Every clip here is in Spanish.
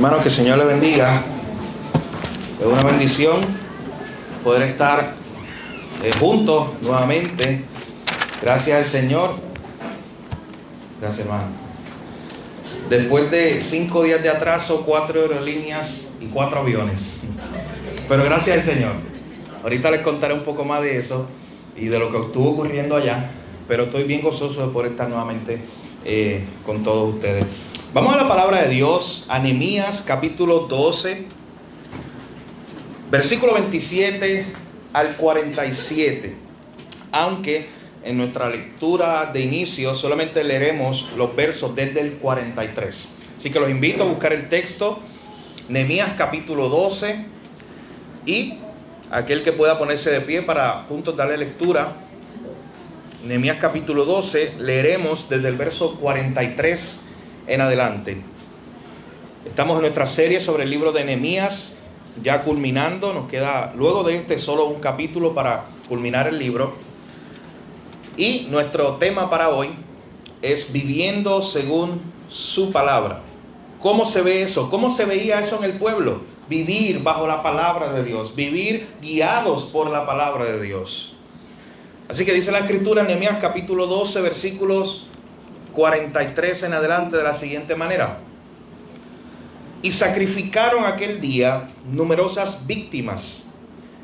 Hermanos, que el Señor le bendiga. Es una bendición poder estar juntos nuevamente. Gracias al Señor. Gracias, hermano. Después de 5 días de atraso, 4 aerolíneas y 4 aviones. Pero gracias al Señor. Ahorita les contaré un poco más de eso y de lo que estuvo ocurriendo allá. Pero estoy bien gozoso de poder estar nuevamente con todos ustedes. Vamos a la palabra de Dios, a Nehemías capítulo 12, versículo 27 al 47. Aunque en nuestra lectura de inicio solamente leeremos los versos desde el 43. Así que los invito a buscar el texto, Nehemías capítulo 12, y aquel que pueda ponerse de pie para juntos darle lectura. Nehemías capítulo 12, leeremos desde el verso 43 en adelante. Estamos en nuestra serie sobre el libro de Nehemías, ya culminando. Nos queda luego de este solo un capítulo para culminar el libro. Y nuestro tema para hoy es viviendo según su palabra. ¿Cómo se ve eso? ¿Cómo se veía eso en el pueblo? Vivir bajo la palabra de Dios, vivir guiados por la palabra de Dios. Así que dice la Escritura en Nehemías capítulo 12, versículos 43 en adelante de la siguiente manera: y sacrificaron aquel día numerosas víctimas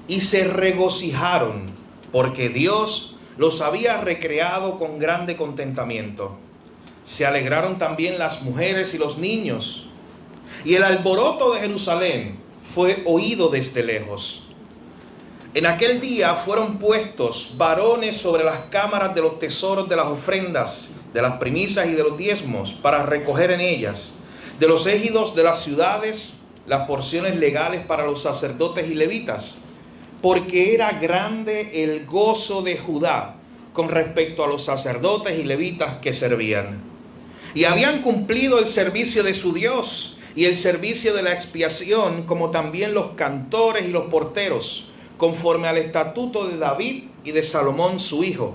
y se regocijaron porque Dios los había recreado con grande contentamiento. Se alegraron también las mujeres y los niños, y el alboroto de Jerusalén fue oído desde lejos. En aquel día fueron puestos varones sobre las cámaras de los tesoros de las ofrendas, de las primicias y de los diezmos, para recoger en ellas, de los ejidos de las ciudades, las porciones legales para los sacerdotes y levitas, porque era grande el gozo de Judá con respecto a los sacerdotes y levitas que servían. Y habían cumplido el servicio de su Dios y el servicio de la expiación, como también los cantores y los porteros, conforme al estatuto de David y de Salomón su hijo.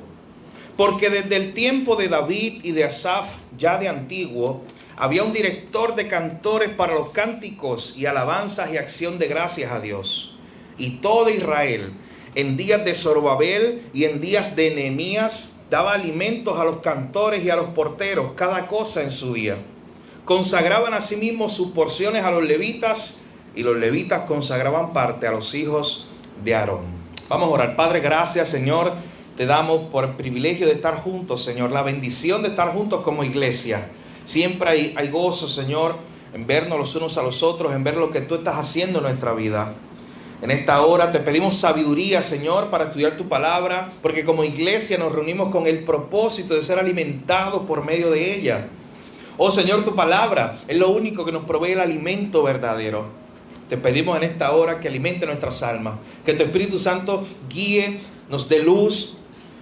Porque desde el tiempo de David y de Asaf, ya de antiguo, había un director de cantores para los cánticos y alabanzas y acción de gracias a Dios. Y todo Israel, en días de Zorobabel y en días de Nehemías, daba alimentos a los cantores y a los porteros, cada cosa en su día. Consagraban asimismo sus porciones a los levitas, y los levitas consagraban parte a los hijos de Aarón. Vamos a orar. Padre, gracias, Señor. Te damos por el privilegio de estar juntos, Señor, la bendición de estar juntos como iglesia. Siempre hay gozo, Señor, en vernos los unos a los otros, en ver lo que tú estás haciendo en nuestra vida. En esta hora te pedimos sabiduría, Señor, para estudiar tu palabra, porque como iglesia nos reunimos con el propósito de ser alimentados por medio de ella. Oh, Señor, tu palabra es lo único que nos provee el alimento verdadero. Te pedimos en esta hora que alimente nuestras almas, que tu Espíritu Santo guíe, nos dé luz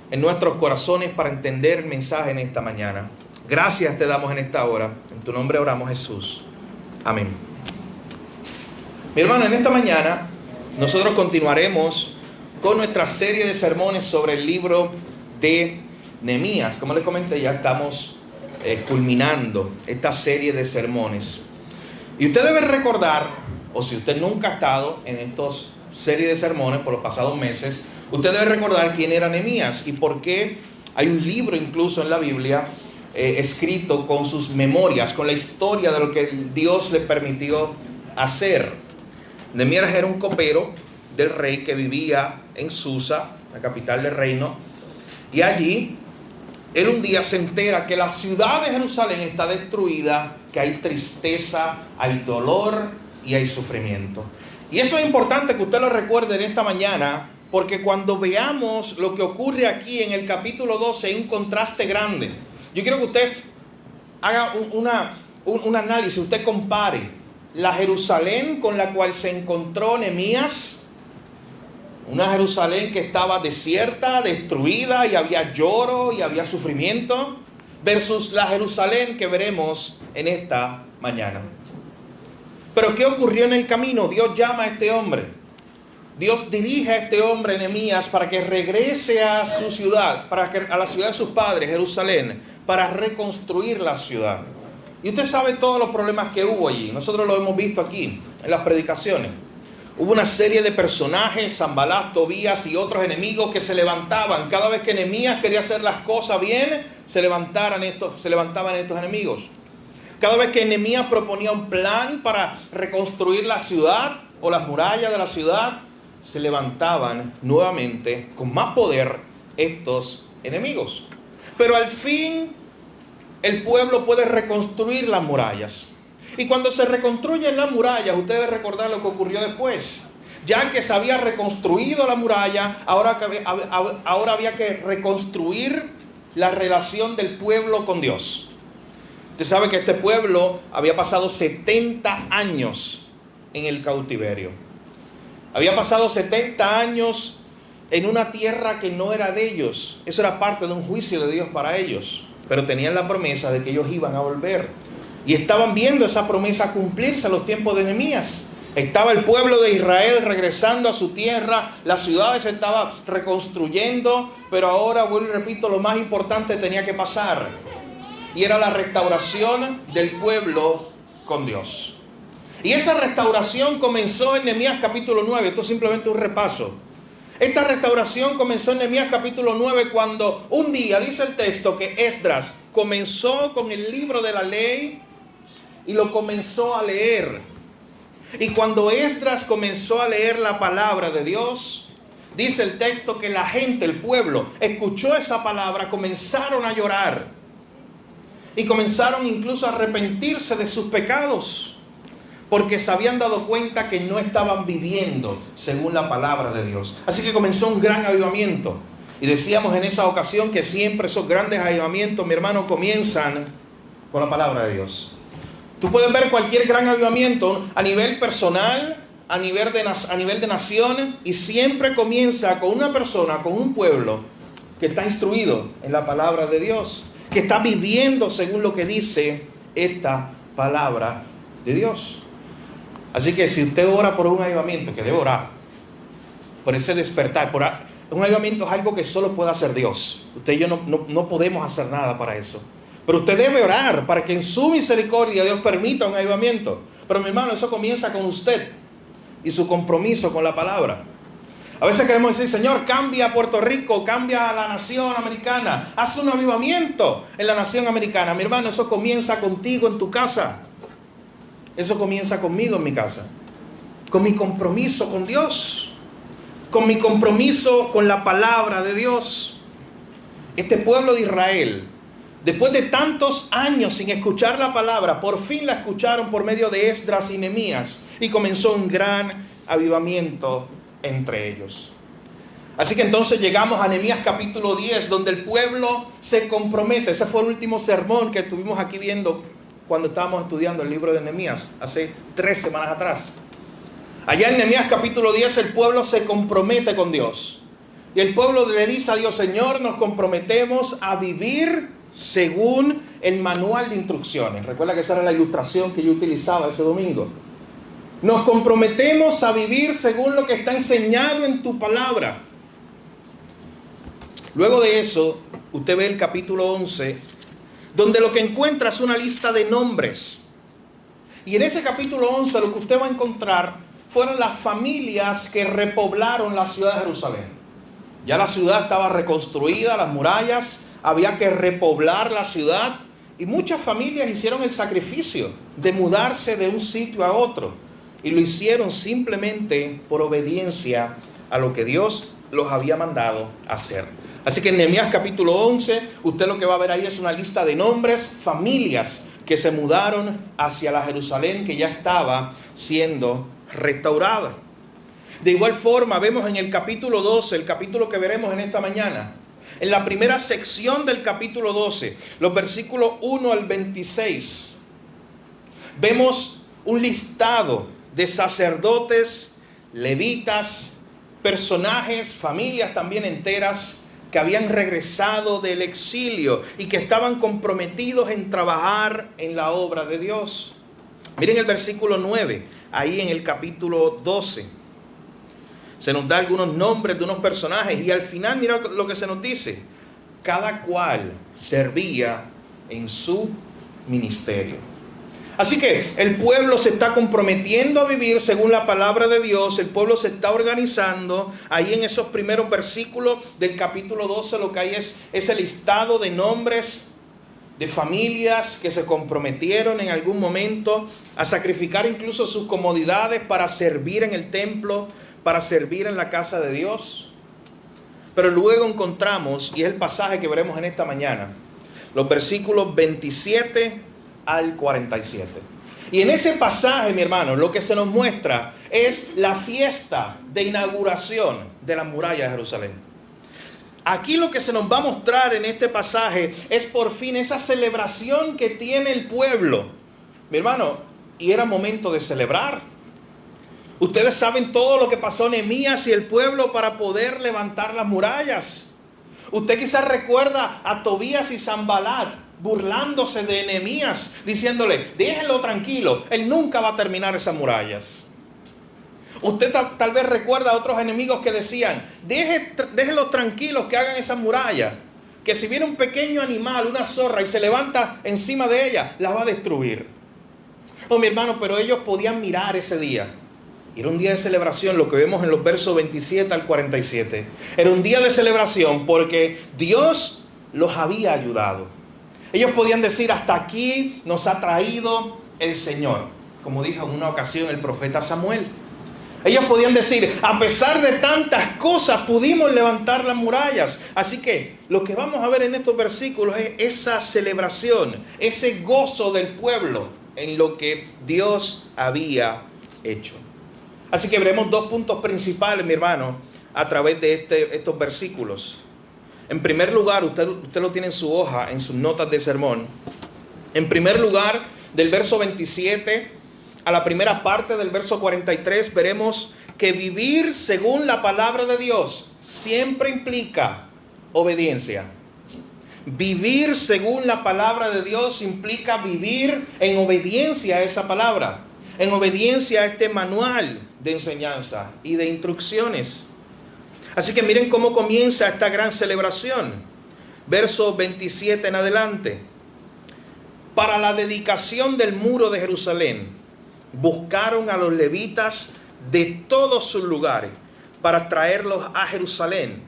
en nuestros corazones para entender el mensaje en esta mañana. Gracias te damos en esta hora. En tu nombre oramos, Jesús. Amén. Mi hermano, en esta mañana nosotros continuaremos con nuestra serie de sermones sobre el libro de Nehemías. Como les comenté, ya estamos culminando esta serie de sermones. Y usted debe recordar, o si usted nunca ha estado en estas series de sermones por los pasados meses, usted debe recordar quién era Nehemías y por qué hay un libro incluso en la Biblia escrito con sus memorias, con la historia de lo que Dios le permitió hacer. Nehemías era un copero del rey que vivía en Susa, la capital del reino, y allí él un día se entera que la ciudad de Jerusalén está destruida, que hay tristeza, hay dolor y hay sufrimiento. Y eso es importante que usted lo recuerde en esta mañana, porque cuando veamos lo que ocurre aquí en el capítulo 12 hay un contraste grande. Yo quiero que usted haga un análisis, usted compare la Jerusalén con la cual se encontró Nehemías, una Jerusalén que estaba desierta, destruida, y había lloro y había sufrimiento, versus la Jerusalén que veremos en esta mañana. Pero ¿qué ocurrió en el camino? Dios llama a este hombre. Dios dirige a este hombre, Nehemías, para que regrese a su ciudad, a la ciudad de sus padres, Jerusalén, para reconstruir la ciudad. Y usted sabe todos los problemas que hubo allí. Nosotros lo hemos visto aquí, en las predicaciones. Hubo una serie de personajes, Sanbalat, Tobías y otros enemigos que se levantaban. Cada vez que Nehemías quería hacer las cosas bien, se levantaban estos enemigos. Cada vez que Nehemías proponía un plan para reconstruir la ciudad o las murallas de la ciudad, se levantaban nuevamente con más poder estos enemigos. Pero al fin el pueblo puede reconstruir las murallas. Y cuando se reconstruyen las murallas, usted debe recordar lo que ocurrió después. Ya que se había reconstruido la muralla, ahora había que reconstruir la relación del pueblo con Dios. Usted sabe que este pueblo había pasado 70 años en el cautiverio. Había pasado 70 años en una tierra que no era de ellos. Eso era parte de un juicio de Dios para ellos. Pero tenían la promesa de que ellos iban a volver. Y estaban viendo esa promesa cumplirse a los tiempos de Nehemías. Estaba el pueblo de Israel regresando a su tierra, las ciudades se estaban reconstruyendo, pero ahora, vuelvo y repito, lo más importante tenía que pasar. Y era la restauración del pueblo con Dios. Y esa restauración comenzó en Nehemías capítulo 9. Esto es simplemente un repaso. Esta restauración comenzó en Nehemías capítulo 9 cuando un día, dice el texto, que Esdras comenzó con el libro de la ley y lo comenzó a leer. Y cuando Esdras comenzó a leer la palabra de Dios, dice el texto que la gente, el pueblo, escuchó esa palabra, comenzaron a llorar. Y comenzaron incluso a arrepentirse de sus pecados, porque se habían dado cuenta que no estaban viviendo según la palabra de Dios. Así que comenzó un gran avivamiento. Y decíamos en esa ocasión que siempre esos grandes avivamientos, mi hermano, comienzan con la palabra de Dios. Tú puedes ver cualquier gran avivamiento a nivel personal, a nivel de nación, y siempre comienza con una persona, con un pueblo que está instruido en la palabra de Dios, que está viviendo según lo que dice esta palabra de Dios. Así que si usted ora por un avivamiento, que debe orar, por ese despertar, un avivamiento es algo que solo puede hacer Dios. Usted y yo no podemos hacer nada para eso. Pero usted debe orar para que en su misericordia Dios permita un avivamiento. Pero mi hermano, eso comienza con usted y su compromiso con la palabra. A veces queremos decir, Señor, cambia Puerto Rico, cambia la nación americana, haz un avivamiento en la nación americana. Mi hermano, eso comienza contigo en tu casa. Eso comienza conmigo en mi casa. Con mi compromiso con Dios. Con mi compromiso con la palabra de Dios. Este pueblo de Israel, después de tantos años sin escuchar la palabra, por fin la escucharon por medio de Esdras y Nehemías. Y comenzó un gran avivamiento entre ellos. Así que entonces llegamos a Nehemías capítulo 10, donde el pueblo se compromete. Ese fue el último sermón que estuvimos aquí viendo cuando estábamos estudiando el libro de Nehemías, hace 3 semanas atrás. Allá en Nehemías capítulo 10 el pueblo se compromete con Dios. Y el pueblo le dice a Dios, Señor, nos comprometemos a vivir según el manual de instrucciones. Recuerda que esa era la ilustración que yo utilizaba ese domingo. Nos comprometemos a vivir según lo que está enseñado en tu palabra. Luego de eso, usted ve el capítulo 11, donde lo que encuentra es una lista de nombres. Y en ese capítulo 11 lo que usted va a encontrar fueron las familias que repoblaron la ciudad de Jerusalén. Ya la ciudad estaba reconstruida, las murallas, había que repoblar la ciudad. Y muchas familias hicieron el sacrificio de mudarse de un sitio a otro. Y lo hicieron simplemente por obediencia a lo que Dios los había mandado hacer. Así que en Nehemías capítulo 11, usted lo que va a ver ahí es una lista de nombres, familias que se mudaron hacia la Jerusalén que ya estaba siendo restaurada. De igual forma, vemos en el capítulo 12, el capítulo que veremos en esta mañana, en la primera sección del capítulo 12, los versículos 1 al 26, vemos un listado de sacerdotes, levitas, personajes, familias también enteras que habían regresado del exilio y que estaban comprometidos en trabajar en la obra de Dios. Miren el versículo 9, ahí en el capítulo 12. Se nos da algunos nombres de unos personajes y al final mira lo que se nos dice. Cada cual servía en su ministerio. Así que el pueblo se está comprometiendo a vivir según la palabra de Dios. El pueblo se está organizando. Ahí en esos primeros versículos del capítulo 12 lo que hay es ese listado de nombres de familias que se comprometieron en algún momento a sacrificar incluso sus comodidades para servir en el templo, para servir en la casa de Dios. Pero luego encontramos, y es el pasaje que veremos en esta mañana, los versículos 27 al 47. Y en ese pasaje, mi hermano, lo que se nos muestra es la fiesta de inauguración de la muralla de Jerusalén. Aquí lo que se nos va a mostrar en este pasaje es por fin esa celebración que tiene el pueblo. Mi hermano, y era momento de celebrar. Ustedes saben todo lo que pasó Nehemías y el pueblo para poder levantar las murallas. Usted quizás recuerda a Tobías y Sanbalat burlándose de Nehemías, diciéndole, déjenlo tranquilo, él nunca va a terminar esas murallas. Usted tal vez recuerda a otros enemigos que decían, déjenlos tranquilos que hagan esa muralla, que si viene un pequeño animal, una zorra, y se levanta encima de ella, la va a destruir. Oh, mi hermano, pero ellos podían mirar ese día. Era un día de celebración, lo que vemos en los versos 27 al 47. Era un día de celebración porque Dios los había ayudado. Ellos podían decir, hasta aquí nos ha traído el Señor, como dijo en una ocasión el profeta Samuel. Ellos podían decir, a pesar de tantas cosas pudimos levantar las murallas. Así que lo que vamos a ver en estos versículos es esa celebración, ese gozo del pueblo en lo que Dios había hecho. Así que veremos dos puntos principales, mi hermano, a través de estos versículos. En primer lugar, usted lo tiene en su hoja, en sus notas de sermón. En primer lugar, del verso 27 a la primera parte del verso 43, veremos que vivir según la palabra de Dios siempre implica obediencia. Vivir según la palabra de Dios implica vivir en obediencia a esa palabra, en obediencia a este manual de enseñanza y de instrucciones. Así que miren cómo comienza esta gran celebración. Verso 27 en adelante. Para la dedicación del muro de Jerusalén, buscaron a los levitas de todos sus lugares para traerlos a Jerusalén,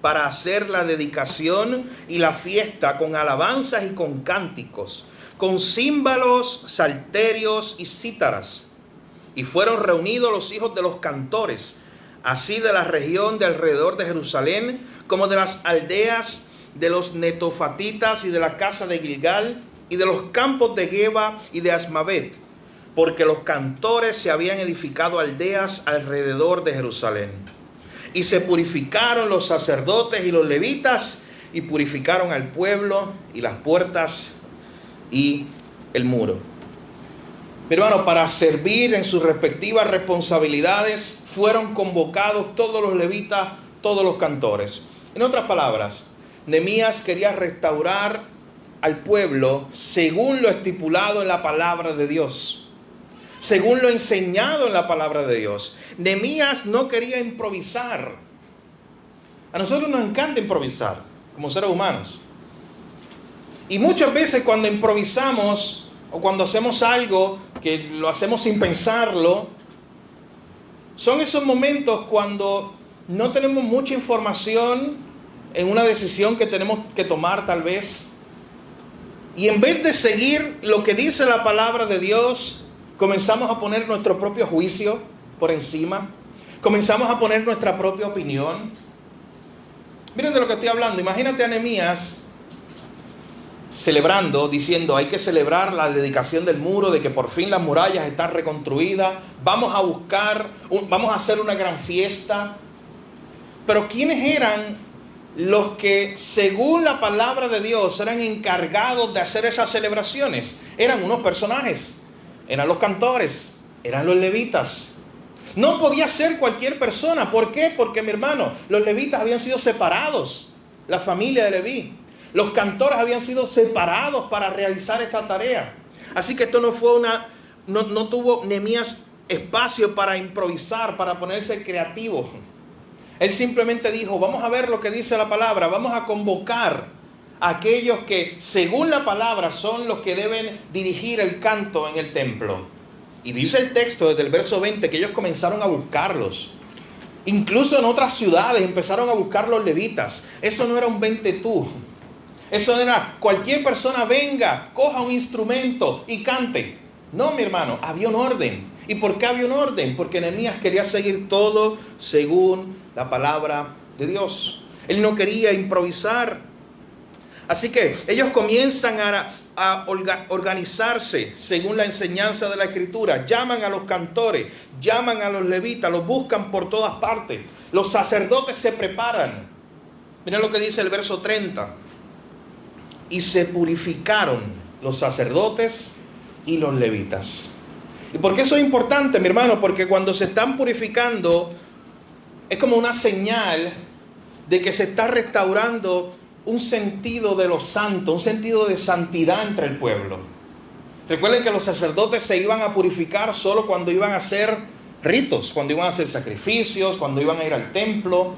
para hacer la dedicación y la fiesta con alabanzas y con cánticos, con címbalos, salterios y cítaras. Y fueron reunidos los hijos de los cantores, así de la región de alrededor de Jerusalén, como de las aldeas de los netofatitas y de la casa de Gilgal, y de los campos de Geba y de Asmavet, porque los cantores se habían edificado aldeas alrededor de Jerusalén. Y se purificaron los sacerdotes y los levitas, y purificaron al pueblo y las puertas y el muro. Mi hermano, para servir en sus respectivas responsabilidades, fueron convocados todos los levitas, todos los cantores. En otras palabras, Nehemías quería restaurar al pueblo según lo estipulado en la palabra de Dios, según lo enseñado en la palabra de Dios. Nehemías no quería improvisar. A nosotros nos encanta improvisar como seres humanos. Y muchas veces cuando improvisamos o cuando hacemos algo que lo hacemos sin pensarlo, son esos momentos cuando no tenemos mucha información en una decisión que tenemos que tomar tal vez. Y en vez de seguir lo que dice la palabra de Dios, comenzamos a poner nuestro propio juicio por encima. Comenzamos a poner nuestra propia opinión. Miren de lo que estoy hablando. Imagínate a Nehemías celebrando, diciendo, hay que celebrar la dedicación del muro, de que por fin las murallas están reconstruidas. Vamos a hacer una gran fiesta. Pero ¿quiénes eran los que, según la palabra de Dios, eran encargados de hacer esas celebraciones? Eran unos personajes. Eran los cantores, eran los levitas. No podía ser cualquier persona. ¿Por qué? Porque, mi hermano, los levitas habían sido separados, la familia de Leví. Los cantores habían sido separados para realizar esta tarea. Así que esto no tuvo Nehemías espacio para improvisar, para ponerse creativo. Él simplemente dijo, vamos a ver lo que dice la palabra, vamos a convocar aquellos que según la palabra son los que deben dirigir el canto en el templo. Y dice el texto desde el verso 20 que ellos comenzaron a buscarlos. Incluso en otras ciudades empezaron a buscar los levitas. Eso no era un vente tú. Eso no era cualquier persona venga, coja un instrumento y cante. No, mi hermano, había un orden. ¿Y por qué había un orden? Porque Nehemías quería seguir todo según la palabra de Dios. Él no quería improvisar. Así que ellos comienzan a organizarse según la enseñanza de la Escritura. Llaman a los cantores, llaman a los levitas, los buscan por todas partes. Los sacerdotes se preparan. Miren lo que dice el verso 30. Y se purificaron los sacerdotes y los levitas. ¿Y por qué eso es importante, mi hermano? Porque cuando se están purificando, es como una señal de que se está restaurando un sentido de lo santo, un sentido de santidad entre el pueblo. Recuerden que los sacerdotes se iban a purificar solo cuando iban a hacer ritos, cuando iban a hacer sacrificios, cuando iban a ir al templo.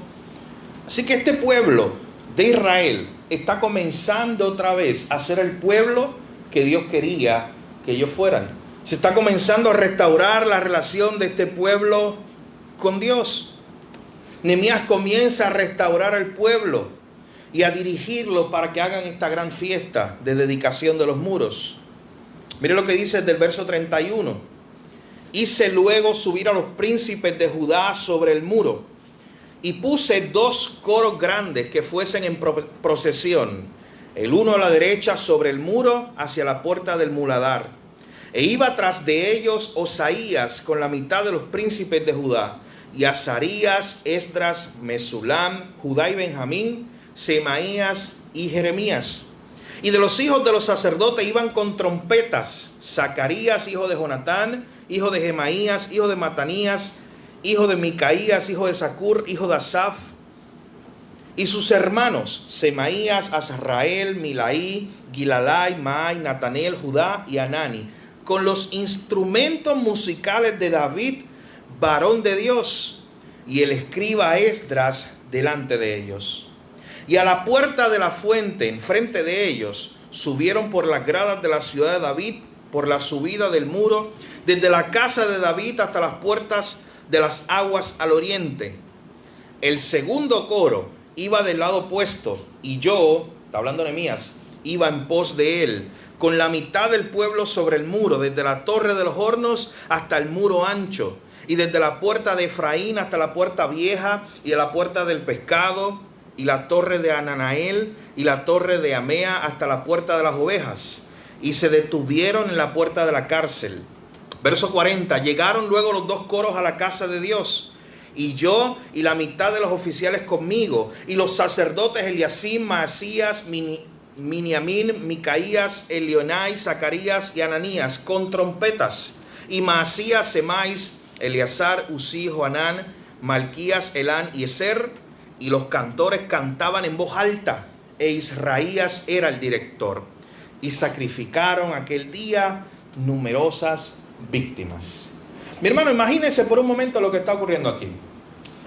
Así que este pueblo de Israel está comenzando otra vez a ser el pueblo que Dios quería que ellos fueran. Se está comenzando a restaurar la relación de este pueblo con Dios. Nehemías comienza a restaurar al pueblo y a dirigirlo para que hagan esta gran fiesta de dedicación de los muros. Mire lo que dice del verso 31. Hice luego subir a los príncipes de Judá sobre el muro y puse 2 coros grandes que fuesen en procesión, el uno a la derecha sobre el muro hacia la puerta del muladar. E iba tras de ellos Osaías con la mitad de los príncipes de Judá, y Azarías, Esdras, Mesulam, Judá y Benjamín, Semaías y Jeremías. Y de los hijos de los sacerdotes iban con trompetas, Zacarías, hijo de Jonatán, hijo de Gemaías, hijo de Matanías, hijo de Micaías, hijo de Zacur, hijo de Asaf, y sus hermanos, Semaías, Azrael, Milaí, Gilalai, Maai, Natanel, Judá y Anani, con los instrumentos musicales de David, varón de Dios, y el escriba Esdras delante de ellos. Y a la puerta de la fuente, enfrente de ellos, subieron por las gradas de la ciudad de David, por la subida del muro, desde la casa de David hasta las puertas de las aguas al oriente. El segundo coro iba del lado opuesto, y yo, está hablando Nehemías, iba en pos de él, con la mitad del pueblo sobre el muro, desde la torre de los hornos hasta el muro ancho, y desde la puerta de Efraín hasta la puerta vieja, y a la puerta del pescado, y la torre de Ananael, y la torre de Amea hasta la puerta de las ovejas, y se detuvieron en la puerta de la cárcel. Verso 40, llegaron luego los 2 coros a la casa de Dios, y yo y la mitad de los oficiales conmigo, y los sacerdotes Eliasim, Maasías, Miniamín, Micaías, Elionai, Zacarías y Ananías, con trompetas, y Maasías, Semáis, Eleazar, Usí, Joanán, Malquías, Elán y Eser, y los cantores cantaban en voz alta, e Israías era el director, y sacrificaron aquel día numerosas víctimas. Mi hermano, imagínense por un momento lo que está ocurriendo aquí.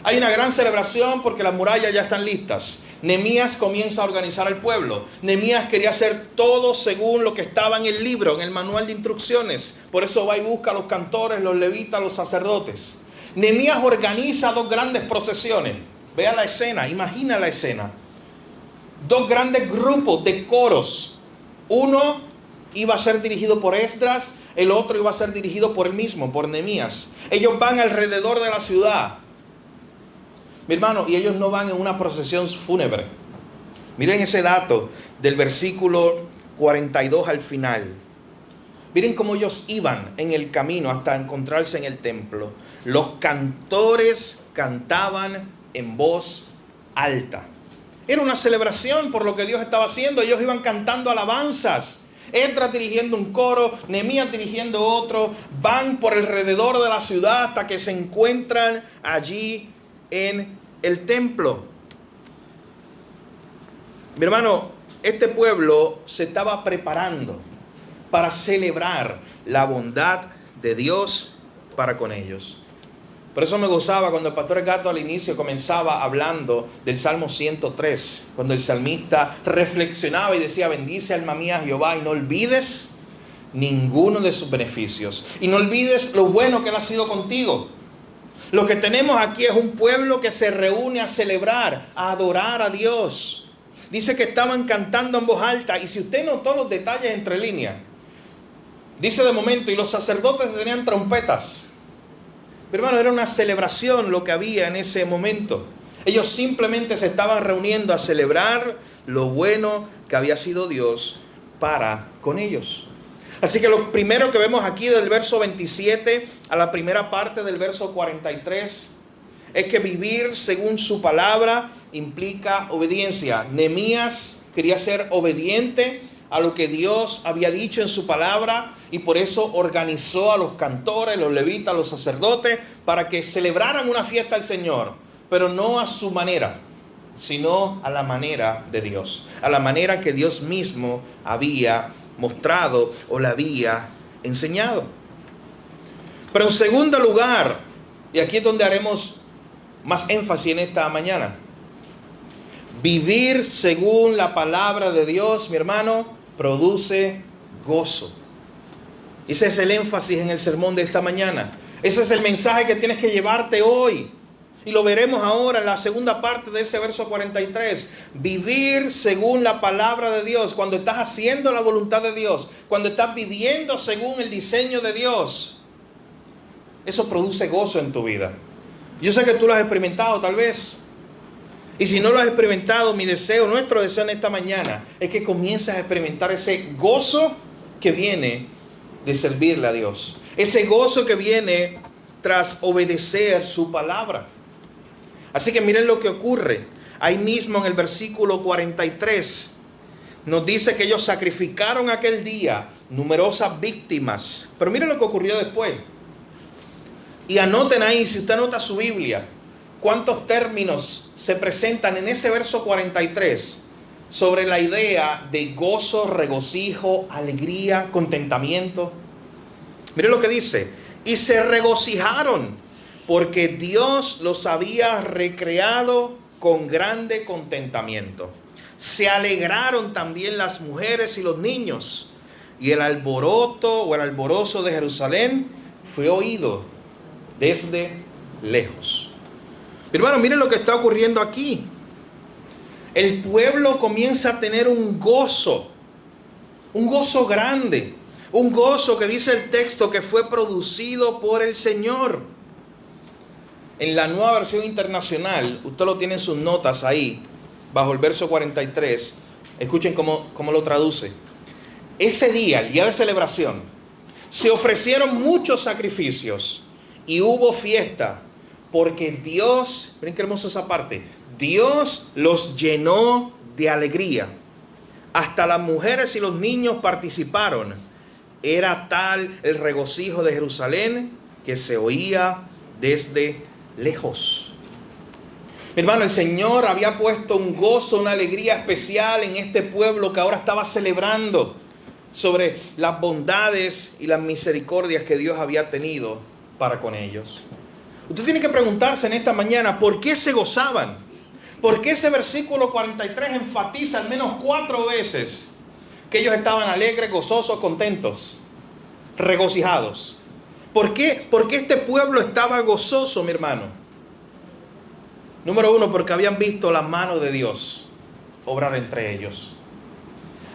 Hay una gran celebración porque las murallas ya están listas. Nehemías comienza a organizar al pueblo. Nehemías quería hacer todo según lo que estaba en el libro, en el manual de instrucciones. Por eso va y busca a los cantores, los levitas, los sacerdotes. Nehemías organiza 2 grandes procesiones. Vea la escena, imagina la escena. 2 grandes grupos de coros. Uno iba a ser dirigido por Esdras, el otro iba a ser dirigido por él mismo, por Nehemías. Ellos van alrededor de la ciudad. Mi hermano, y ellos no van en una procesión fúnebre. Miren ese dato del versículo 42 al final. Miren cómo ellos iban en el camino hasta encontrarse en el templo. Los cantores cantaban en voz alta. Era una celebración por lo que Dios estaba haciendo. Ellos iban cantando alabanzas. Esdras dirigiendo un coro, Nehemías dirigiendo otro. Van por alrededor de la ciudad hasta que se encuentran allí en el templo. Mi hermano, este pueblo se estaba preparando para celebrar la bondad de Dios para con ellos. Por eso me gozaba cuando el pastor Edgardo al inicio comenzaba hablando del Salmo 103, cuando el salmista reflexionaba y decía: bendice alma mía a Jehová y no olvides ninguno de sus beneficios. Y no olvides lo bueno que Él ha sido contigo. Lo que tenemos aquí es un pueblo que se reúne a celebrar, a adorar a Dios. Dice que estaban cantando en voz alta, y si usted notó los detalles entre líneas, dice de momento, y los sacerdotes tenían trompetas. Pero hermano, era una celebración lo que había en ese momento. Ellos simplemente se estaban reuniendo a celebrar lo bueno que había sido Dios para con ellos. Así que lo primero que vemos aquí del verso 27 a la primera parte del verso 43 es que vivir según su palabra implica obediencia. Nehemías quería ser obediente a lo que Dios había dicho en su palabra, y por eso organizó a los cantores, los levitas, los sacerdotes, para que celebraran una fiesta al Señor, pero no a su manera, sino a la manera de Dios, a la manera que Dios mismo había mostrado o le había enseñado. Pero en segundo lugar, y aquí es donde haremos más énfasis en esta mañana, vivir según la palabra de Dios, mi hermano, produce gozo. Ese es el énfasis en el sermón de esta mañana. Ese es el mensaje que tienes que llevarte hoy. Y lo veremos ahora en la segunda parte de ese verso 43. Vivir según la palabra de Dios. Cuando estás haciendo la voluntad de Dios, cuando estás viviendo según el diseño de Dios, eso produce gozo en tu vida. Yo sé que tú lo has experimentado tal vez. Y si no lo has experimentado, mi deseo, nuestro deseo en esta mañana, es que comiences a experimentar ese gozo que viene de servirle a Dios. Ese gozo que viene tras obedecer su palabra. Así que miren lo que ocurre. Ahí mismo en el versículo 43 nos dice que ellos sacrificaron aquel día numerosas víctimas. Pero miren lo que ocurrió después. Y anoten ahí, si usted anota su Biblia, cuántos términos se presentan en ese verso 43 sobre la idea de gozo, regocijo, alegría, contentamiento. Mire lo que dice: y se regocijaron porque Dios los había recreado con grande contentamiento. Se alegraron también las mujeres y los niños, y el alboroto o el alborozo de Jerusalén fue oído desde lejos. Hermano, miren lo que está ocurriendo aquí. El pueblo comienza a tener un gozo grande, un gozo que dice el texto que fue producido por el Señor. En la Nueva Versión Internacional, usted lo tiene en sus notas ahí, bajo el verso 43, escuchen cómo lo traduce. Ese día, el día de celebración, se ofrecieron muchos sacrificios y hubo fiesta, porque Dios, miren qué hermosa esa parte, Dios los llenó de alegría. Hasta las mujeres y los niños participaron. Era tal el regocijo de Jerusalén que se oía desde lejos. Mi hermano, el Señor había puesto un gozo, una alegría especial en este pueblo que ahora estaba celebrando sobre las bondades y las misericordias que Dios había tenido para con ellos. Usted tiene que preguntarse en esta mañana, ¿por qué se gozaban? ¿Por qué ese versículo 43 enfatiza al menos 4 veces que ellos estaban alegres, gozosos, contentos, regocijados? ¿Por qué este pueblo estaba gozoso, mi hermano? Número 1, porque habían visto la mano de Dios obrar entre ellos.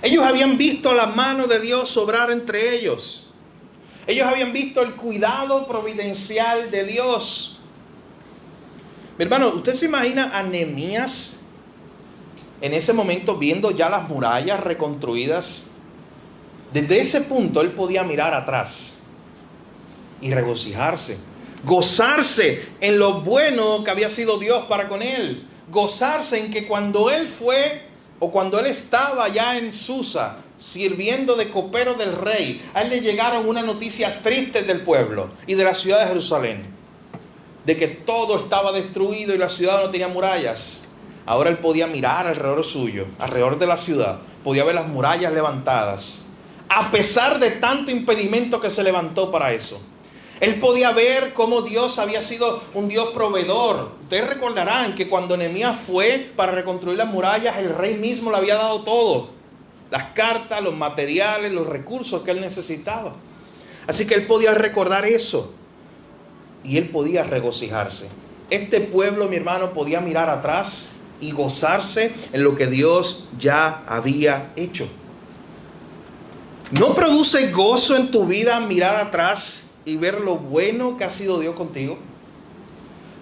Ellos habían visto la mano de Dios obrar entre ellos. Ellos habían visto el cuidado providencial de Dios. Mi hermano, ¿usted se imagina a Nehemías en ese momento viendo ya las murallas reconstruidas? Desde ese punto él podía mirar atrás y regocijarse, gozarse en lo bueno que había sido Dios para con él, gozarse en que cuando él fue o cuando él estaba ya en Susa sirviendo de copero del rey, a él le llegaron unas noticias tristes del pueblo y de la ciudad de Jerusalén, de que todo estaba destruido y la ciudad no tenía murallas. Ahora él podía mirar alrededor suyo, alrededor de la ciudad, podía ver las murallas levantadas, a pesar de tanto impedimento que se levantó para eso. Él podía ver cómo Dios había sido un Dios proveedor. Ustedes recordarán que cuando Nehemías fue para reconstruir las murallas, el rey mismo le había dado todo. Las cartas, los materiales, los recursos que él necesitaba. Así que él podía recordar eso. Y él podía regocijarse. Este pueblo, mi hermano, podía mirar atrás y gozarse en lo que Dios ya había hecho. ¿No produce gozo en tu vida mirar atrás y ver lo bueno que ha sido Dios contigo?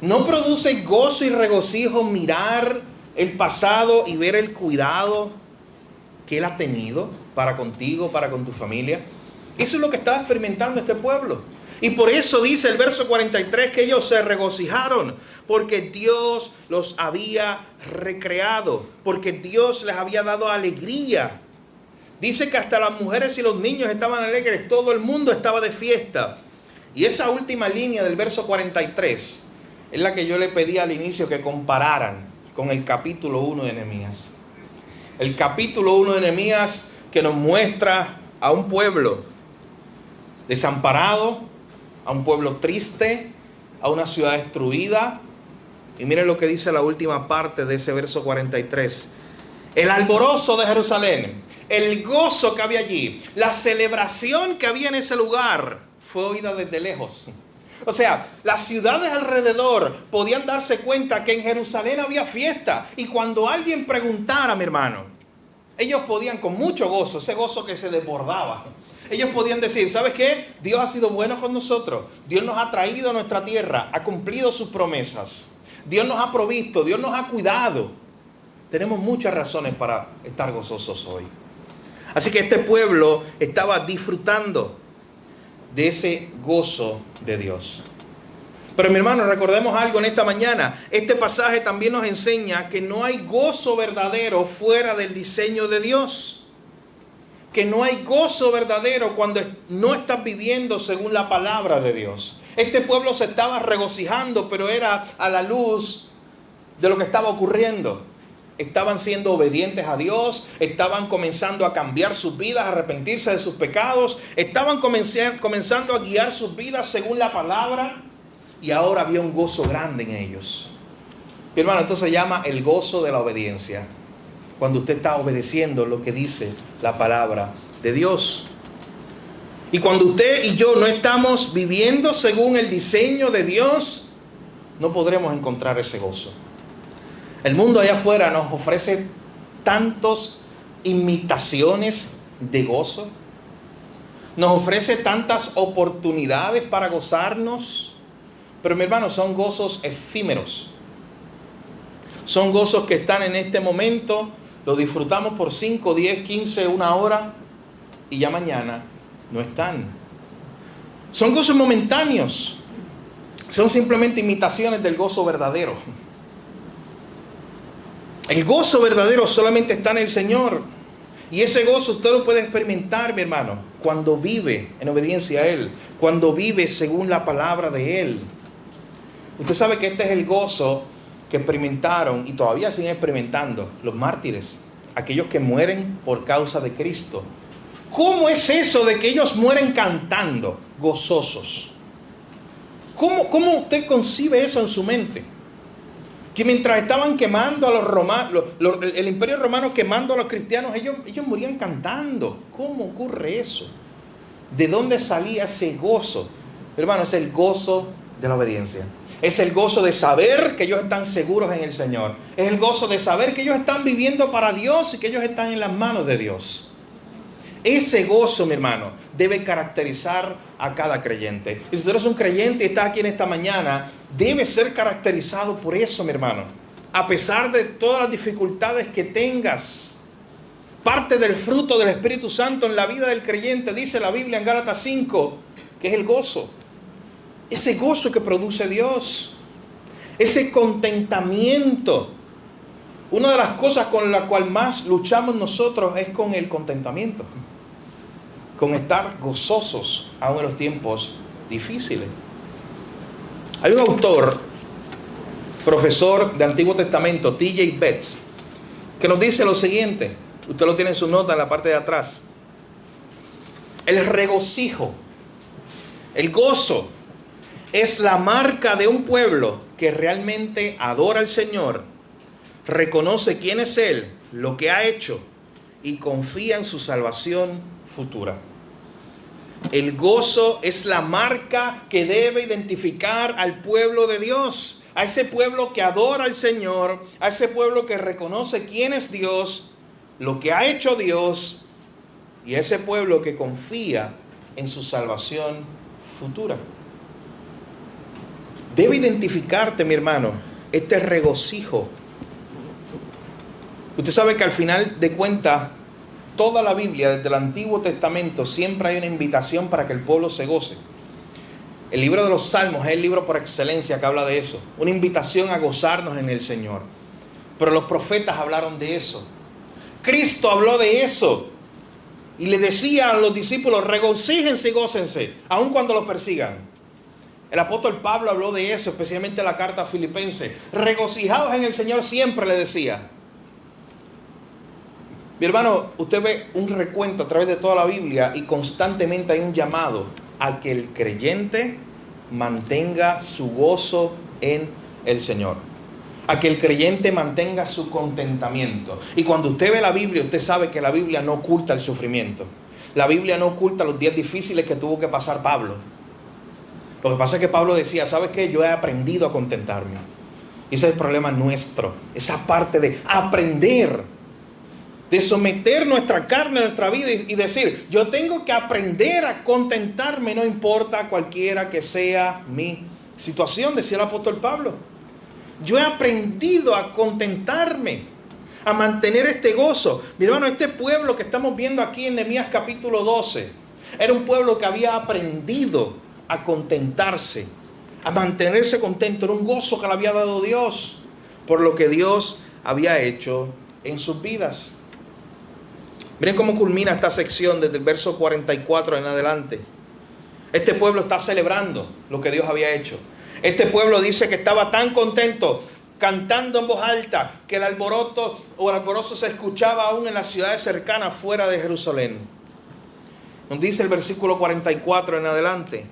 ¿No produce gozo y regocijo mirar el pasado y ver el cuidado que Él ha tenido para contigo, para con tu familia? Eso es lo que estaba experimentando este pueblo. Y por eso dice el verso 43 que ellos se regocijaron, porque Dios los había recreado, porque Dios les había dado alegría. Dice que hasta las mujeres y los niños estaban alegres, todo el mundo estaba de fiesta. Y esa última línea del verso 43 es la que yo le pedí al inicio que compararan con el capítulo 1 de Nehemías. El capítulo 1 de Nehemías que nos muestra a un pueblo desamparado, a un pueblo triste, a una ciudad destruida. Y miren lo que dice la última parte de ese verso 43. El alborozo de Jerusalén, el gozo que había allí, la celebración que había en ese lugar, fue oída desde lejos. O sea, las ciudades alrededor podían darse cuenta que en Jerusalén había fiesta. Y cuando alguien preguntara, mi hermano, ellos podían con mucho gozo, ese gozo que se desbordaba, ellos podían decir, ¿sabes qué? Dios ha sido bueno con nosotros. Dios nos ha traído a nuestra tierra, ha cumplido sus promesas. Dios nos ha provisto, Dios nos ha cuidado. Tenemos muchas razones para estar gozosos hoy. Así que este pueblo estaba disfrutando de ese gozo de Dios. Pero mi hermano, recordemos algo en esta mañana. Este pasaje también nos enseña que no hay gozo verdadero fuera del diseño de Dios. Que no hay gozo verdadero cuando no estás viviendo según la palabra de Dios. Este pueblo se estaba regocijando, pero era a la luz de lo que estaba ocurriendo. Estaban siendo obedientes a Dios, estaban comenzando a cambiar sus vidas, a arrepentirse de sus pecados, estaban comenzando a guiar sus vidas según la palabra, y ahora había un gozo grande en ellos. Mi hermano, esto se llama el gozo de la obediencia, cuando usted está obedeciendo lo que dice la palabra de Dios. Y cuando usted y yo no estamos viviendo según el diseño de Dios, no podremos encontrar ese gozo. El mundo allá afuera nos ofrece tantas imitaciones de gozo. Nos ofrece tantas oportunidades para gozarnos. Pero mi hermano, son gozos efímeros. Son gozos que están en este momento. Lo disfrutamos por 5, 10, 15, una hora. Y ya mañana no están. Son gozos momentáneos. Son simplemente imitaciones del gozo verdadero. El gozo verdadero solamente está en el Señor. Y ese gozo usted lo puede experimentar, mi hermano, cuando vive en obediencia a Él, cuando vive según la palabra de Él. Usted sabe que este es el gozo que experimentaron y todavía siguen experimentando los mártires, aquellos que mueren por causa de Cristo. ¿Cómo es eso de que ellos mueren cantando, gozosos? ¿Cómo usted concibe eso en su mente? Que mientras estaban quemando a los romanos, el imperio romano quemando a los cristianos, ellos morían cantando. ¿Cómo ocurre eso? ¿De dónde salía ese gozo? Hermano, es el gozo de la obediencia. Es el gozo de saber que ellos están seguros en el Señor. Es el gozo de saber que ellos están viviendo para Dios y que ellos están en las manos de Dios. Ese gozo, mi hermano, debe caracterizar a cada creyente. Y si tú eres un creyente y estás aquí en esta mañana, debe ser caracterizado por eso, mi hermano. A pesar de todas las dificultades que tengas. Parte del fruto del Espíritu Santo en la vida del creyente, dice la Biblia en Gálatas 5, que es el gozo. Ese gozo que produce Dios. Ese contentamiento. Una de las cosas con la cual más luchamos nosotros es con el contentamiento. Con estar gozosos aún en los tiempos difíciles. Hay un autor, profesor de Antiguo Testamento, T.J. Betts, que nos dice lo siguiente. Usted lo tiene en su nota en la parte de atrás. El regocijo, el gozo, Es la marca de un pueblo que realmente adora al Señor, reconoce quién es Él, lo que ha hecho y confía en su salvación futura. El gozo es la marca que debe identificar al pueblo de Dios, a ese pueblo que adora al Señor, a ese pueblo que reconoce quién es Dios, lo que ha hecho Dios, y a ese pueblo que confía en su salvación futura. Debe identificarte, mi hermano, este regocijo. Usted sabe que al final de cuentas, toda la Biblia, desde el Antiguo Testamento, siempre hay una invitación para que el pueblo se goce. El libro de los Salmos es el libro por excelencia que habla de eso. Una invitación a gozarnos en el Señor. Pero los profetas hablaron de eso. Cristo habló de eso. Y le decía a los discípulos, regocíjense y gócense, aun cuando los persigan. El apóstol Pablo habló de eso, especialmente en la carta a Filipenses. Regocijaos en el Señor siempre, le decía. Mi hermano, usted ve un recuento a través de toda la Biblia y constantemente hay un llamado a que el creyente mantenga su gozo en el Señor. A que el creyente mantenga su contentamiento. Y cuando usted ve la Biblia, usted sabe que la Biblia no oculta el sufrimiento. La Biblia no oculta los días difíciles que tuvo que pasar Pablo. Lo que pasa es que Pablo decía, ¿sabes qué? Yo he aprendido a contentarme. Y ese es el problema nuestro. Esa parte de aprender, de someter nuestra carne a nuestra vida y decir, yo tengo que aprender a contentarme, no importa cualquiera que sea mi situación, decía el apóstol Pablo. Yo he aprendido a contentarme, a mantener este gozo. Mi hermano, este pueblo que estamos viendo aquí en Nehemías capítulo 12, era un pueblo que había aprendido a contentarse, a mantenerse contento. Era un gozo que le había dado Dios por lo que Dios había hecho en sus vidas. Miren cómo culmina esta sección desde el verso 44 en adelante. Este pueblo está celebrando lo que Dios había hecho. Este pueblo dice que estaba tan contento, cantando en voz alta, que el alborozo se escuchaba aún en las ciudades cercanas fuera de Jerusalén. Nos dice el versículo 44 en adelante.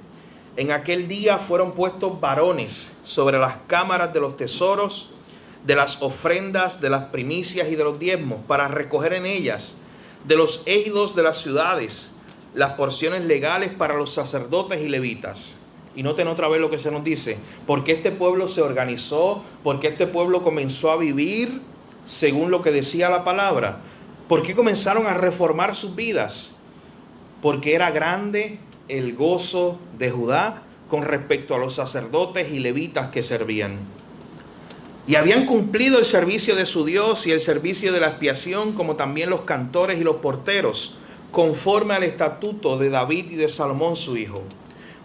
En aquel día fueron puestos varones sobre las cámaras de los tesoros, de las ofrendas, de las primicias y de los diezmos, para recoger en ellas, de los ejidos de las ciudades, las porciones legales para los sacerdotes y levitas. Y noten otra vez lo que se nos dice, porque este pueblo se organizó, porque este pueblo comenzó a vivir según lo que decía la palabra. ¿Por qué comenzaron a reformar sus vidas? Porque era grande el gozo de Judá con respecto a los sacerdotes y levitas que servían. Y habían cumplido el servicio de su Dios y el servicio de la expiación, como también los cantores y los porteros, conforme al estatuto de David y de Salomón su hijo.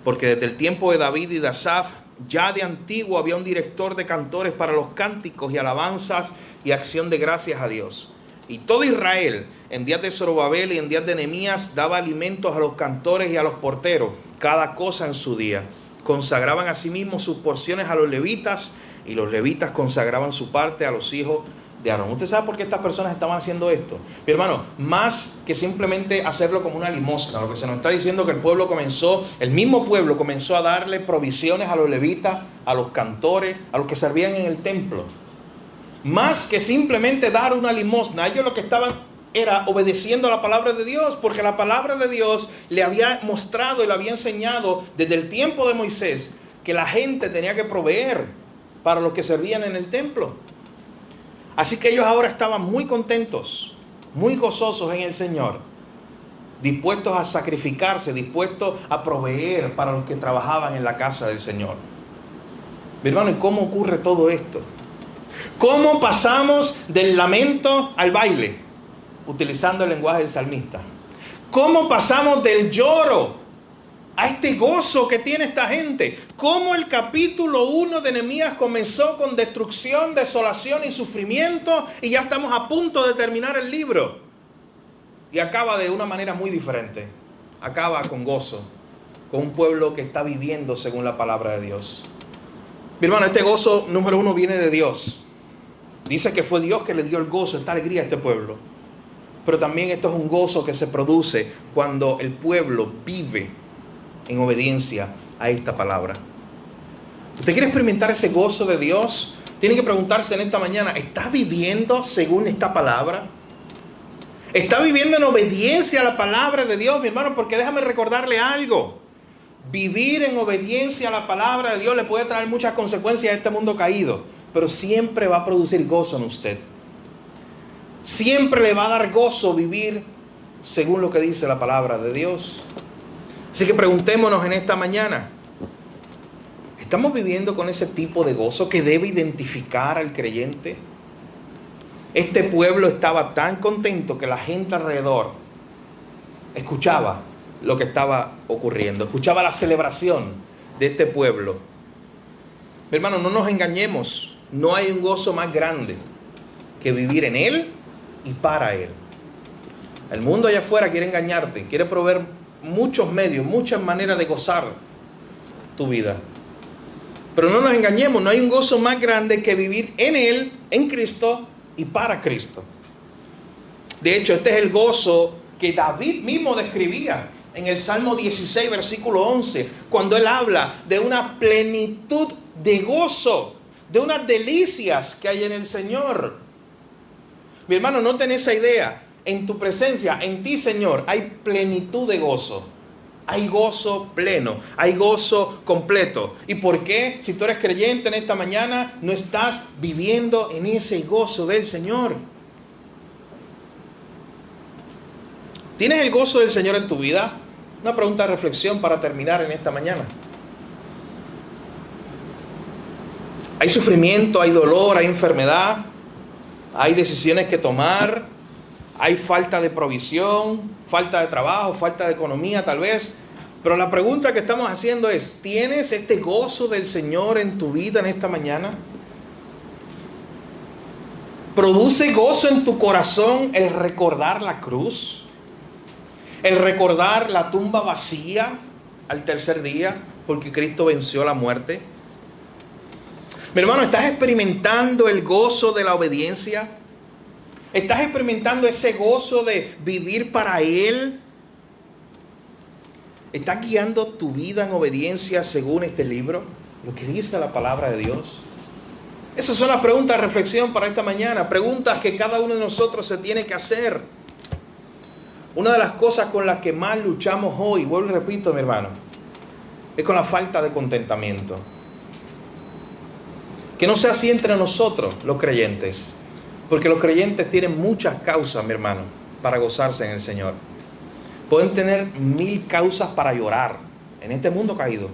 Porque desde el tiempo de David y de Asaf, ya de antiguo había un director de cantores para los cánticos y alabanzas y acción de gracias a Dios. Y todo Israel, en días de Zorobabel y en días de Nehemías, daba alimentos a los cantores y a los porteros, cada cosa en su día. Consagraban asimismo sus porciones a los levitas, y los levitas consagraban su parte a los hijos de Aarón. ¿Usted sabe por qué estas personas estaban haciendo esto? Mi hermano, más que simplemente hacerlo como una limosna, lo que se nos está diciendo que el mismo pueblo comenzó a darle provisiones a los levitas, a los cantores, a los que servían en el templo. Más que simplemente dar una limosna, ellos lo que estaban era obedeciendo a la palabra de Dios, porque la palabra de Dios le había mostrado y le había enseñado desde el tiempo de Moisés que la gente tenía que proveer para los que servían en el templo. Así que ellos ahora estaban muy contentos, muy gozosos en el Señor, dispuestos a sacrificarse, dispuestos a proveer para los que trabajaban en la casa del Señor. Mi hermano, ¿y cómo ocurre todo esto? ¿Cómo pasamos del lamento al baile? Utilizando el lenguaje del salmista. ¿Cómo pasamos del lloro a este gozo que tiene esta gente? ¿Cómo el capítulo 1 de Nehemías comenzó con destrucción, desolación y sufrimiento y ya estamos a punto de terminar el libro? Y acaba de una manera muy diferente. Acaba con gozo, con un pueblo que está viviendo según la palabra de Dios. Mi hermano, este gozo número 1 viene de Dios. Dice que fue Dios que le dio el gozo, esta alegría a este pueblo. Pero también esto es un gozo que se produce cuando el pueblo vive en obediencia a esta palabra. ¿Usted quiere experimentar ese gozo de Dios? Tiene que preguntarse en esta mañana, ¿está viviendo según esta palabra? ¿Está viviendo en obediencia a la palabra de Dios, mi hermano? Porque déjame recordarle algo. Vivir en obediencia a la palabra de Dios le puede traer muchas consecuencias a este mundo caído, pero siempre va a producir gozo en usted. Siempre le va a dar gozo vivir según lo que dice la palabra de Dios. Así que preguntémonos en esta mañana, ¿estamos viviendo con ese tipo de gozo que debe identificar al creyente? Este pueblo estaba tan contento que la gente alrededor escuchaba lo que estaba ocurriendo, escuchaba la celebración de este pueblo. Mi hermano, no nos engañemos, no hay un gozo más grande que vivir en Él y para Él. El mundo allá afuera quiere engañarte, quiere proveer muchos medios, muchas maneras de gozar tu vida. Pero no nos engañemos, no hay un gozo más grande que vivir en Él, en Cristo y para Cristo. De hecho, este es el gozo que David mismo describía en el Salmo 16, versículo 11, cuando él habla de una plenitud de gozo, de unas delicias que hay en el Señor. Mi hermano, no tenés esa idea. En tu presencia, en ti, Señor, hay plenitud de gozo. Hay gozo pleno, hay gozo completo. ¿Y por qué? Si tú eres creyente en esta mañana, no estás viviendo en ese gozo del Señor. ¿Tienes el gozo del Señor en tu vida? Una pregunta de reflexión para terminar en esta mañana. Hay sufrimiento, hay dolor, hay enfermedad, hay decisiones que tomar, hay falta de provisión, falta de trabajo, falta de economía tal vez. Pero la pregunta que estamos haciendo es, ¿tienes este gozo del Señor en tu vida en esta mañana? ¿Produce gozo en tu corazón el recordar la cruz? El recordar la tumba vacía al tercer día, porque Cristo venció la muerte. Mi hermano, ¿estás experimentando el gozo de la obediencia? ¿Estás experimentando ese gozo de vivir para Él? ¿Estás guiando tu vida en obediencia según este libro? Lo que dice la palabra de Dios. Esas son las preguntas de reflexión para esta mañana. Preguntas que cada uno de nosotros se tiene que hacer. Una de las cosas con las que más luchamos hoy, vuelvo y repito, mi hermano, es con la falta de contentamiento. Que no sea así entre nosotros, los creyentes. Porque los creyentes tienen muchas causas, mi hermano, para gozarse en el Señor. Pueden tener 1000 causas para llorar en este mundo caído,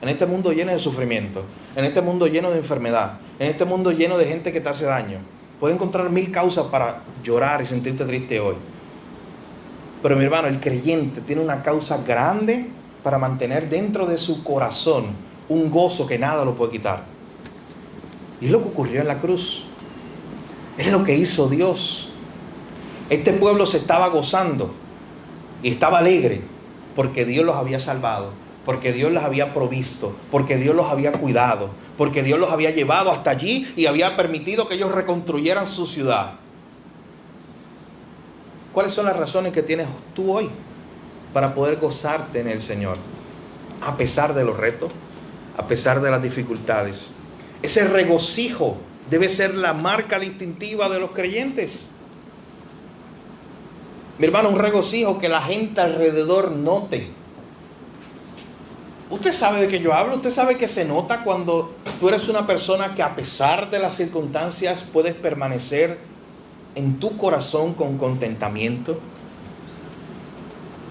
en este mundo lleno de sufrimiento, en este mundo lleno de enfermedad, en este mundo lleno de gente que te hace daño. Pueden encontrar 1000 causas para llorar y sentirte triste hoy. Pero mi hermano, el creyente tiene una causa grande para mantener dentro de su corazón un gozo que nada lo puede quitar. Y es lo que ocurrió en la cruz. Es lo que hizo Dios. Este pueblo se estaba gozando y estaba alegre porque Dios los había salvado, porque Dios los había provisto, porque Dios los había cuidado, porque Dios los había llevado hasta allí y había permitido que ellos reconstruyeran su ciudad. ¿Cuáles son las razones que tienes tú hoy para poder gozarte en el Señor? A pesar de los retos, a pesar de las dificultades. Ese regocijo debe ser la marca distintiva de los creyentes. Mi hermano, un regocijo que la gente alrededor note. Usted sabe de qué yo hablo, usted sabe que se nota cuando tú eres una persona que a pesar de las circunstancias puedes permanecer en tu corazón con contentamiento.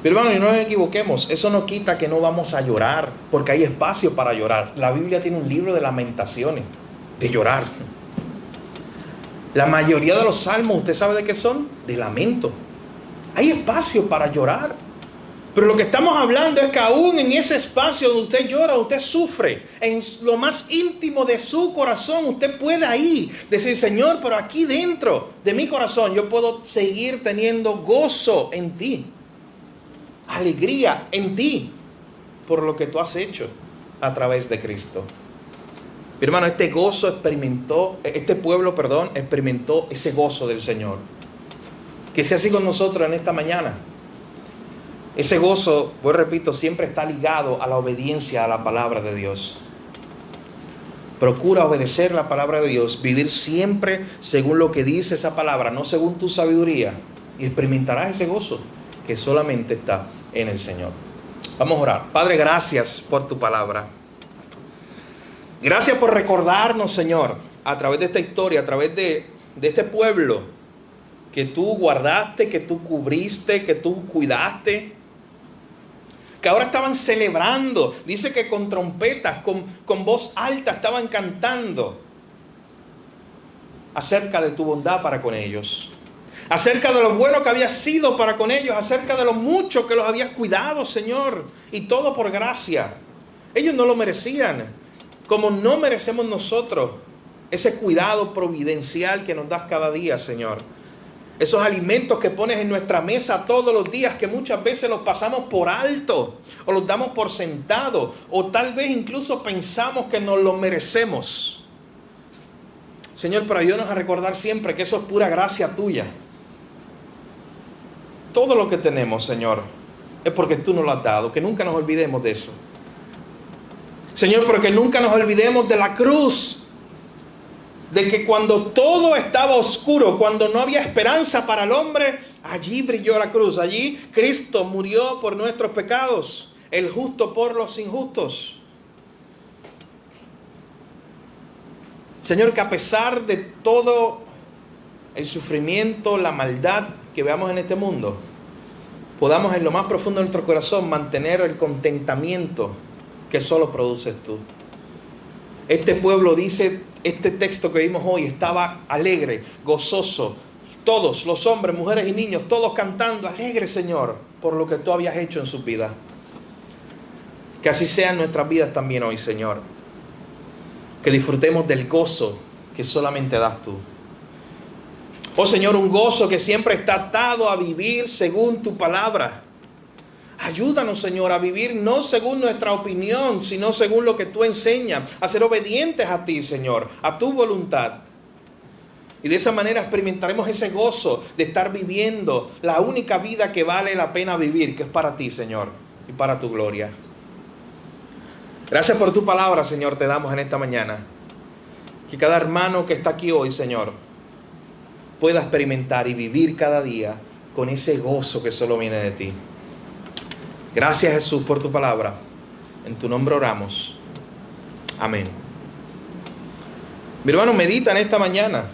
Pero hermano, y no nos equivoquemos, eso no quita que no vamos a llorar, porque hay espacio para llorar. La Biblia tiene un libro de lamentaciones, de llorar. La mayoría de los salmos, ¿usted sabe de qué son? De lamento. Hay espacio para llorar. Pero lo que estamos hablando es que aún en ese espacio donde usted llora, usted sufre, en lo más íntimo de su corazón, usted puede ahí decir, Señor, pero aquí dentro de mi corazón yo puedo seguir teniendo gozo en ti, alegría en ti, por lo que tú has hecho a través de Cristo. Mi hermano, este pueblo experimentó ese gozo del Señor. Que sea así con nosotros en esta mañana. Ese gozo, repito, siempre está ligado a la obediencia a la palabra de Dios. Procura obedecer la palabra de Dios, vivir siempre según lo que dice esa palabra, no según tu sabiduría, y experimentarás ese gozo que solamente está en el Señor. Vamos a orar. Padre, gracias por tu palabra. Gracias por recordarnos, Señor, a través de esta historia, a través de este pueblo, que tú guardaste, que tú cubriste, que tú cuidaste, que ahora estaban celebrando. Dice que con trompetas, con voz alta estaban cantando acerca de tu bondad para con ellos, acerca de lo bueno que habías sido para con ellos, acerca de lo mucho que los habías cuidado, Señor, y todo por gracia. Ellos no lo merecían, como no merecemos nosotros ese cuidado providencial que nos das cada día, Señor. Esos alimentos que pones en nuestra mesa todos los días, que muchas veces los pasamos por alto, o los damos por sentado, o tal vez incluso pensamos que nos los merecemos. Señor, pero ayúdanos a recordar siempre que eso es pura gracia tuya. Todo lo que tenemos, Señor, es porque tú nos lo has dado. Que nunca nos olvidemos de eso. Señor, pero que nunca nos olvidemos de la cruz. De que cuando todo estaba oscuro, cuando no había esperanza para el hombre, allí brilló la cruz. Allí Cristo murió por nuestros pecados, el justo por los injustos. Señor, que a pesar de todo el sufrimiento, la maldad que veamos en este mundo, podamos en lo más profundo de nuestro corazón mantener el contentamiento que solo produces tú. Este pueblo, dice este texto que vimos hoy, estaba alegre, gozoso. Todos, los hombres, mujeres y niños, todos cantando, alegre, Señor, por lo que tú habías hecho en sus vidas. Que así sean nuestras vidas también hoy, Señor. Que disfrutemos del gozo que solamente das tú. Oh, Señor, un gozo que siempre está atado a vivir según tu palabra. Ayúdanos, Señor, a vivir no según nuestra opinión, sino según lo que tú enseñas, a ser obedientes a ti, Señor, a tu voluntad. Y de esa manera experimentaremos ese gozo de estar viviendo la única vida que vale la pena vivir, que es para ti, Señor, y para tu gloria. Gracias por tu palabra, Señor, te damos en esta mañana. Que cada hermano que está aquí hoy, Señor, pueda experimentar y vivir cada día con ese gozo que solo viene de ti. Gracias, Jesús, por tu palabra. En tu nombre oramos. Amén. Mi hermano, medita en esta mañana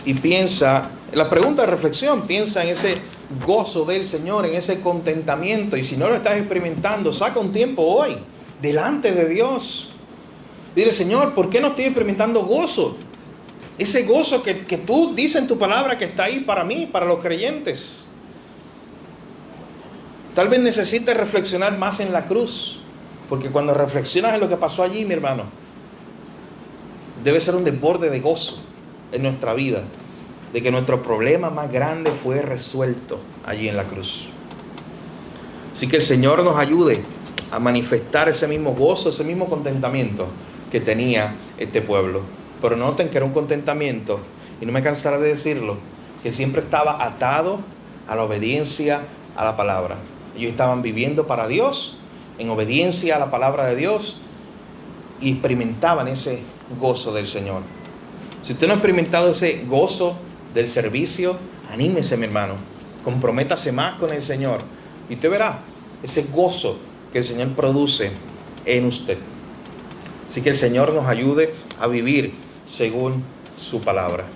y piensa, la pregunta de reflexión, piensa en ese gozo del Señor, en ese contentamiento. Y si no lo estás experimentando, saca un tiempo hoy delante de Dios. Dile, Señor, ¿por qué no estoy experimentando gozo? Ese gozo que tú dices en tu palabra que está ahí para mí, para los creyentes. Tal vez necesites reflexionar más en la cruz, porque cuando reflexionas en lo que pasó allí, mi hermano, debe ser un desborde de gozo en nuestra vida, de que nuestro problema más grande fue resuelto allí en la cruz. Así que el Señor nos ayude a manifestar ese mismo gozo, ese mismo contentamiento que tenía este pueblo. Pero noten que era un contentamiento, y no me cansaré de decirlo, que siempre estaba atado a la obediencia a la palabra. Ellos estaban viviendo para Dios, en obediencia a la palabra de Dios, y experimentaban ese gozo del Señor. Si usted no ha experimentado ese gozo del servicio, anímese, mi hermano, comprométase más con el Señor, y usted verá ese gozo que el Señor produce en usted. Así que el Señor nos ayude a vivir según su palabra.